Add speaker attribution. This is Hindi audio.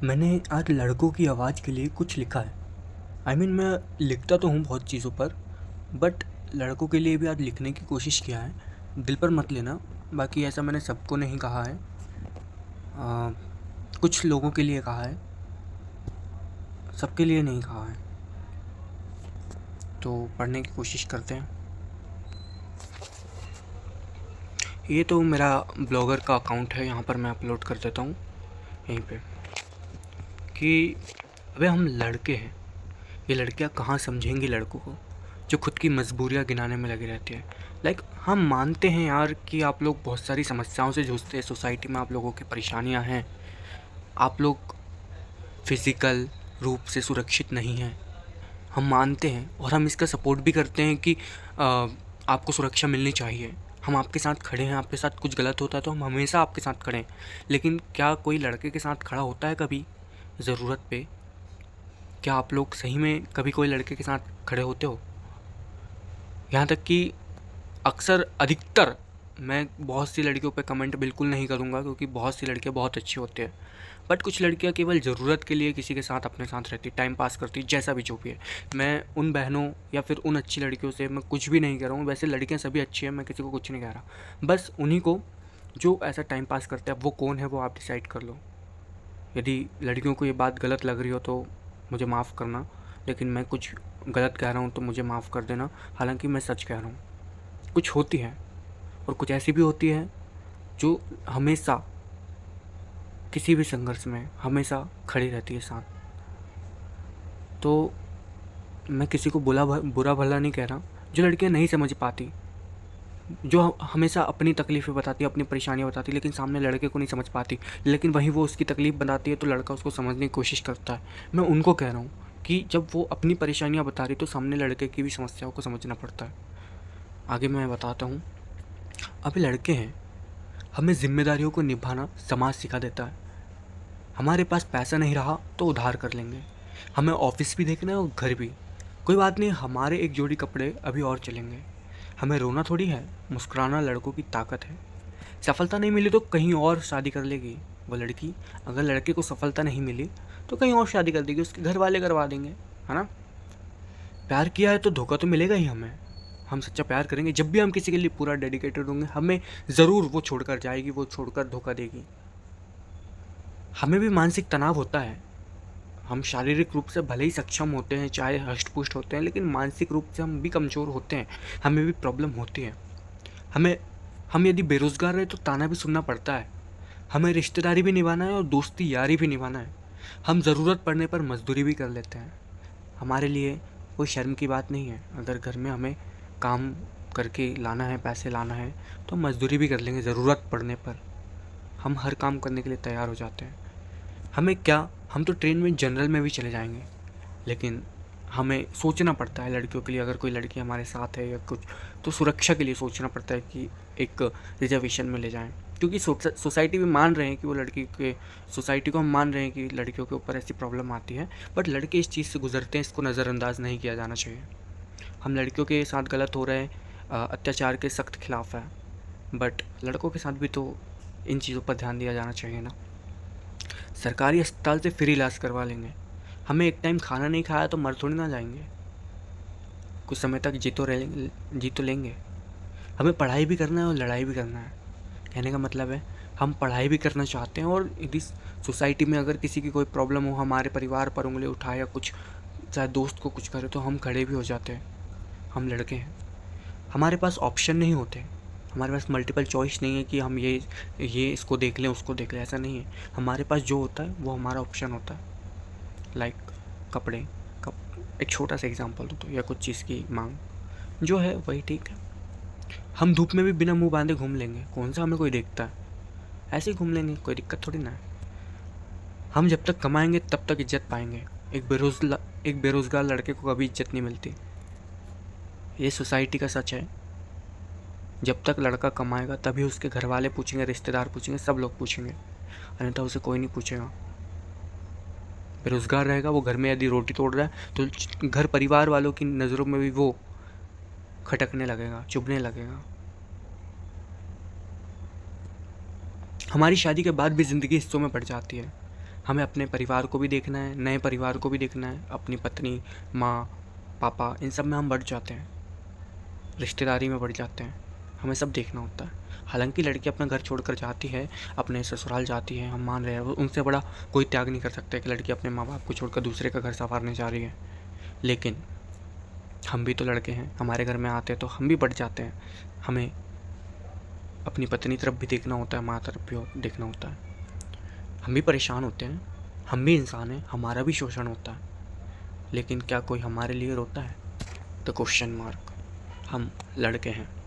Speaker 1: मैंने आज लड़कों की आवाज़ के लिए कुछ लिखा है। मैं लिखता तो हूँ बहुत चीज़ों पर, बट लड़कों के लिए भी आज लिखने की कोशिश किया है। दिल पर मत लेना, बाकी ऐसा मैंने सबको नहीं कहा है। अ, कुछ लोगों के लिए कहा है, सबके लिए नहीं कहा है। तो पढ़ने की कोशिश करते हैं। ये तो मेरा ब्लॉगर का अकाउंट है, यहाँ पर मैं अपलोड कर देता हूँ यहीं पे कि अबे हम लड़के हैं, ये लड़कियाँ कहाँ समझेंगी लड़कों को जो खुद की मजबूरियाँ गिनाने में लगी रहती है। हम मानते हैं यार कि आप लोग बहुत सारी समस्याओं से जूझते हैं, सोसाइटी में आप लोगों की परेशानियाँ हैं, आप लोग फिज़िकल रूप से सुरक्षित नहीं हैं। हम मानते हैं और हम इसका सपोर्ट भी करते हैं कि आपको सुरक्षा मिलनी चाहिए। हम आपके साथ खड़े हैं, आपके साथ कुछ गलत होता है तो हम हमेशा आपके साथ खड़े हैं। लेकिन क्या कोई लड़के के साथ खड़ा होता है कभी ज़रूरत पे? क्या आप लोग सही में कभी कोई लड़के के साथ खड़े होते हो? यहाँ तक कि अक्सर अधिकतर मैं बहुत सी लड़कियों पे कमेंट बिल्कुल नहीं करूँगा, क्योंकि बहुत सी लड़कियाँ बहुत अच्छी होती हैं, बट कुछ लड़कियाँ केवल ज़रूरत के लिए किसी के साथ अपने साथ रहती, टाइम पास करती, जैसा भी जो भी है। मैं उन बहनों या फिर उन अच्छी लड़कियों से मैं कुछ भी नहीं कह रहा हूँ। वैसे लड़कियाँ सभी अच्छी हैं, मैं किसी को कुछ नहीं कह रहा। बस उन्हीं को जो ऐसा टाइम पास करते हैं, वो कौन है वो आप डिसाइड कर लो। यदि लड़कियों को ये बात गलत लग रही हो तो मुझे माफ़ करना, लेकिन मैं कुछ गलत कह रहा हूँ तो मुझे माफ़ कर देना। हालांकि मैं सच कह रहा हूँ। कुछ होती है और कुछ ऐसी भी होती है जो हमेशा किसी भी संघर्ष में हमेशा खड़ी रहती है साथ। तो मैं किसी को बुरा भला नहीं कह रहा। जो लड़कियां नहीं समझ पाती, जो हमेशा अपनी तकलीफ़ें बताती, अपनी परेशानियां बताती, लेकिन सामने लड़के को नहीं समझ पाती, लेकिन वहीं वो उसकी तकलीफ़ बताती है तो लड़का उसको समझने की कोशिश करता है। मैं उनको कह रहा हूँ कि जब वो अपनी परेशानियाँ बता रही तो सामने लड़के की भी समस्याओं को समझना पड़ता है। आगे मैं बताता हूँ। अभी लड़के हैं, हमें जिम्मेदारियों को निभाना समाज सिखा देता है। हमारे पास पैसा नहीं रहा तो उधार कर लेंगे, हमें ऑफिस भी देखना है और घर भी। कोई बात नहीं, हमारे एक जोड़ी कपड़े अभी और चलेंगे। हमें रोना थोड़ी है, मुस्कुराना लड़कों की ताकत है। सफलता नहीं मिली तो कहीं और शादी कर लेगी वो लड़की। अगर लड़के को सफलता नहीं मिली तो कहीं और शादी कर देगी, उसके घर वाले करवा देंगे, है ना। प्यार किया है तो धोखा तो मिलेगा ही हमें। हम सच्चा प्यार करेंगे, जब भी हम किसी के लिए पूरा डेडिकेटेड होंगे, हमें ज़रूर वो छोड़कर जाएगी, वो छोड़कर धोखा देगी। हमें भी मानसिक तनाव होता है। हम शारीरिक रूप से भले ही सक्षम होते हैं, चाहे हष्ट पुष्ट होते हैं, लेकिन मानसिक रूप से हम भी कमज़ोर होते हैं। हमें भी प्रॉब्लम होती है। हमें हम यदि बेरोज़गार रहे तो ताना भी सुनना पड़ता है। हमें रिश्तेदारी भी निभाना है और दोस्ती यारी भी निभाना है। हम ज़रूरत पड़ने पर मजदूरी भी कर लेते हैं। हमारे लिए कोई शर्म की बात नहीं है। अगर घर में हमें काम करके लाना है, पैसे लाना है, तो हम मजदूरी भी कर लेंगे। ज़रूरत पड़ने पर हम हर काम करने के लिए तैयार हो जाते हैं। हमें क्या, हम तो ट्रेन में जनरल में भी चले जाएंगे, लेकिन हमें सोचना पड़ता है लड़कियों के लिए। अगर कोई लड़की हमारे साथ है या कुछ, तो सुरक्षा के लिए सोचना पड़ता है कि एक रिजर्वेशन में ले जाएं, क्योंकि सोसाइटी भी मान रहे हैं कि वो लड़की के, सोसाइटी को हम मान रहे हैं कि लड़कियों के ऊपर ऐसी प्रॉब्लम आती है। बट लड़के इस चीज़ से गुजरते हैं, इसको नज़रअंदाज नहीं किया जाना चाहिए। हम लड़कियों के साथ गलत हो रहे हैं, अत्याचार के सख्त खिलाफ है, बट लड़कों के साथ भी तो इन चीज़ों पर ध्यान दिया जाना चाहिए ना। सरकारी अस्पताल से फ्री इलाज करवा लेंगे। हमें एक टाइम खाना नहीं खाया तो मर थोड़ी ना जाएंगे, कुछ समय तक जी तो लेंगे। हमें पढ़ाई भी करना है और लड़ाई भी करना है। कहने का मतलब है, हम पढ़ाई भी करना चाहते हैं, और यदि सोसाइटी में अगर किसी की कोई प्रॉब्लम हो, हमारे परिवार पर उंगली उठाए या कुछ, चाहे दोस्त को कुछ करे, तो हम खड़े भी हो जाते हैं। हम लड़के हैं, हमारे पास ऑप्शन नहीं होते। हमारे पास मल्टीपल चॉइस नहीं है कि हम ये इसको देख लें, उसको देख लें, ऐसा नहीं है। हमारे पास जो होता है वो हमारा ऑप्शन होता है। लाइक कपड़े, एक छोटा सा एग्जांपल दो तो, या कुछ चीज़ की मांग, जो है वही ठीक है। हम धूप में भी बिना मुंह बांधे घूम लेंगे, कौन सा हमें कोई देखता है, ऐसे ही घूम लेंगे, कोई दिक्कत थोड़ी ना है। हम जब तक कमाएंगे तब तक इज्जत पाएंगे। एक बेरोज़गार लड़के को कभी इज्जत नहीं मिलती। ये सोसाइटी का सच है। जब तक लड़का कमाएगा तभी उसके घर वाले पूछेंगे, रिश्तेदार पूछेंगे, सब लोग पूछेंगे, अन्यथा उसे कोई नहीं पूछेगा। बेरोज़गार रहेगा, वो घर में यदि रोटी तोड़ रहा है तो घर परिवार वालों की नज़रों में भी वो खटकने लगेगा, चुभने लगेगा। हमारी शादी के बाद भी ज़िंदगी हिस्सों में बढ़ जाती है। हमें अपने परिवार को भी देखना है, नए परिवार को भी देखना है, अपनी पत्नी, माँ, पापा, इन सब में हम बढ़ जाते हैं, रिश्तेदारी में बढ़ जाते हैं, हमें सब देखना होता है। हालांकि लड़की अपना घर छोड़कर जाती है, अपने ससुराल जाती है, हम मान रहे हैं, उनसे बड़ा कोई त्याग नहीं कर सकता कि लड़की अपने माँ बाप को छोड़कर दूसरे का घर संवारने जा रही है। लेकिन हम भी तो लड़के हैं, हमारे घर में आते हैं तो हम भी बढ़ जाते हैं, हमें अपनी पत्नी तरफ भी देखना होता है, माँ तरफ भी देखना होता है। हम भी परेशान होते हैं, हम भी इंसान हैं, हमारा भी शोषण होता है। लेकिन क्या कोई हमारे लिए रोता है? The question mark. हम लड़के हैं।